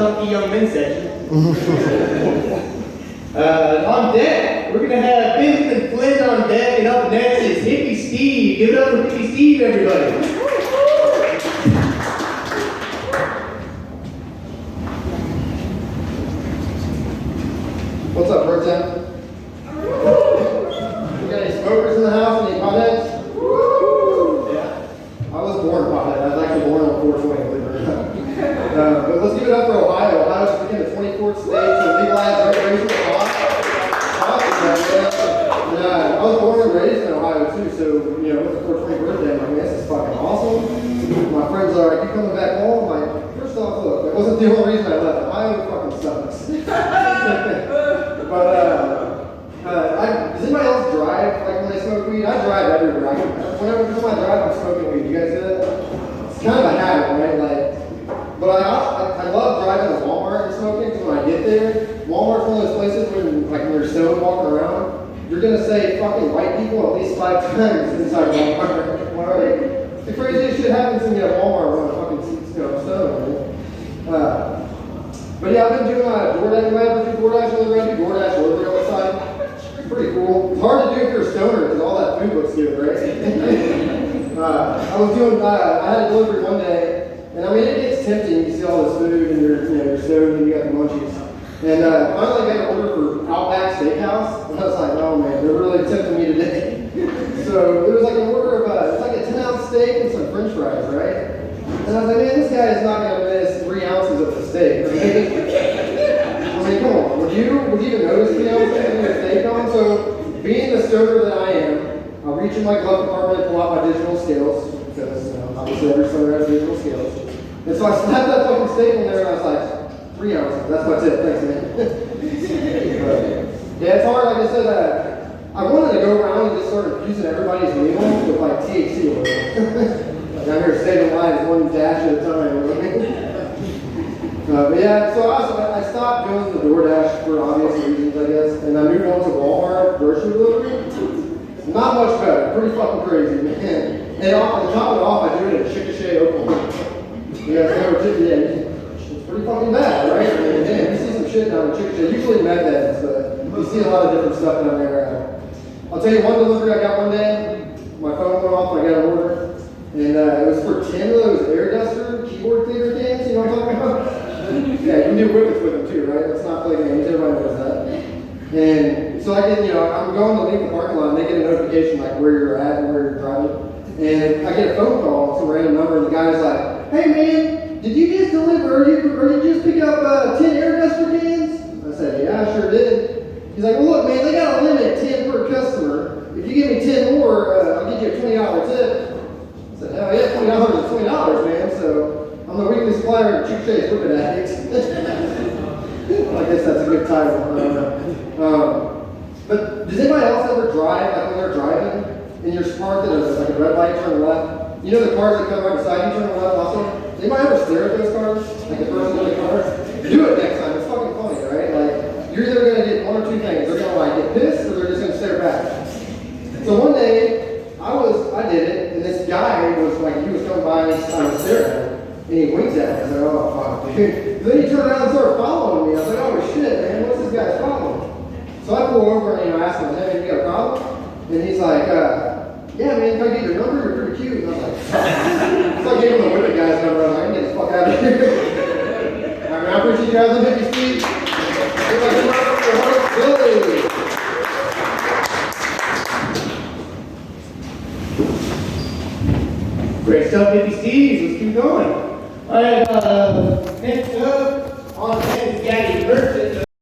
chunky young men section. On deck, we're gonna have Vincent and Flynn on deck, and up next is Hippie Steve. Give it up for Hippie Steve, everybody. What's up, Bricktown? We got any smokers in the house? Any potheads? Yeah. I was born a pothead. I was actually born on 420, believe it or not. But let's give it up for Ohio. Ohio just became the 24th state to legalize recreational pot. I was born and raised in Ohio too, so you know, with the 420 birthday, I'm like, man, this is fucking awesome. My friends are like, you coming back home? I'm like, first off, look, that wasn't the only reason I left. Ohio fucking sucks. But does anybody else drive like when they smoke weed? I drive everywhere. Whenever I drive, I'm smoking weed. You guys do that? It's kind of a habit, right? Like, but I love driving to Walmart and smoking because when I get there, Walmart's one of those places when you're stoned walking around, you're gonna say fucking white people at least 5 times inside Walmart. Like, the craziest shit happens to me at Walmart when I'm fucking stoned. But yeah, I've been doing DoorDash. You might ever do DoorDash on the road? Do DoorDash delivery on the side. It's pretty cool. It's hard to do if you're a stoner because all that food looks good, right? I had a delivery one day, and I mean, it gets tempting. You see all this food, and you're stoned, and you got the munchies. And finally, I got an order for Outback Steakhouse, and I was like, oh man, they're really tempting me today. So it was like an order of it's like a 10-ounce steak and some French fries, right? And I was like, man, this guy is not going to miss 3 ounces of the steak. Right? I mean, come on, would you even notice 3 ounces of the steak on? So, being the stoner that I am, I reach in my glove compartment and pull out my digital scales, because obviously every stoner has digital scales. And so I slapped that fucking steak in there and I was like, 3 ounces, that's it, thanks man. But, yeah, it's hard, like I said, I wanted to go around and just start infusing everybody's meal with like THC oil. Like I'm here saving lives 1 dash at a time. But yeah, so I stopped doing the DoorDash for obvious reasons, I guess, and I moved on to Walmart grocery delivery. Not much better, pretty fucking crazy, man. And on top of it off, I do it in Chickasha, Oklahoma. You guys know where it's pretty fucking bad, right? I mean, man, you see some shit down in Chickasha, usually meth heads, but you see a lot of different stuff down there. I'll tell you one delivery I got one day, my phone went off, I got an order, and it was for 10 of those air duster keyboard theater games, you know what I'm talking about? Yeah, you can do whippets with them too, right? Let's not play games, everybody knows that. And so I get, I'm going to leave the parking lot and they get a notification like where you're at and where you're driving. And I get a phone call, some random number, and the guy's like, hey man, did you just deliver, or did you just pick up 10 air duster cans? I said, yeah, I sure did. He's like, well look man, they got a limit, 10 per customer. If you give me 10 more, I'll get you a $20 tip. I said, hell yeah, $20 is $20, man. So I'm the weekly supplier of Chick-fil-A's Whippet Addicts. I guess that's a good title. But does anybody else ever drive, like when they're driving, and you're smart that it's like a red light, turn left? You know the cars that come right beside you, turn left also? Does anybody ever stare at those cars? Like the person in the car? Do it next time, it's fucking funny, right? Like, you're either going to get one or two things. They're going to like get pissed, or they're just going to stare back. So one day, I did it, and this guy was like, he was coming by and I was staring at him, and he winks at me. I was like, oh fuck, dude. And then he turned around and started following me. I was like, oh shit, man, what's this guy's problem? So I pull over and ask him, hey, you got a problem? And he's like, yeah, man, if I get your number, you're pretty cute. And I was like, so I gave him the Whippet guy's number. I was like, I can get this fuck out of here. I mean, I appreciate you guys on Hippie Steve. Great stuff, Hippie Steve. Let's keep going. All right, next up on the hand is Gabby Burton.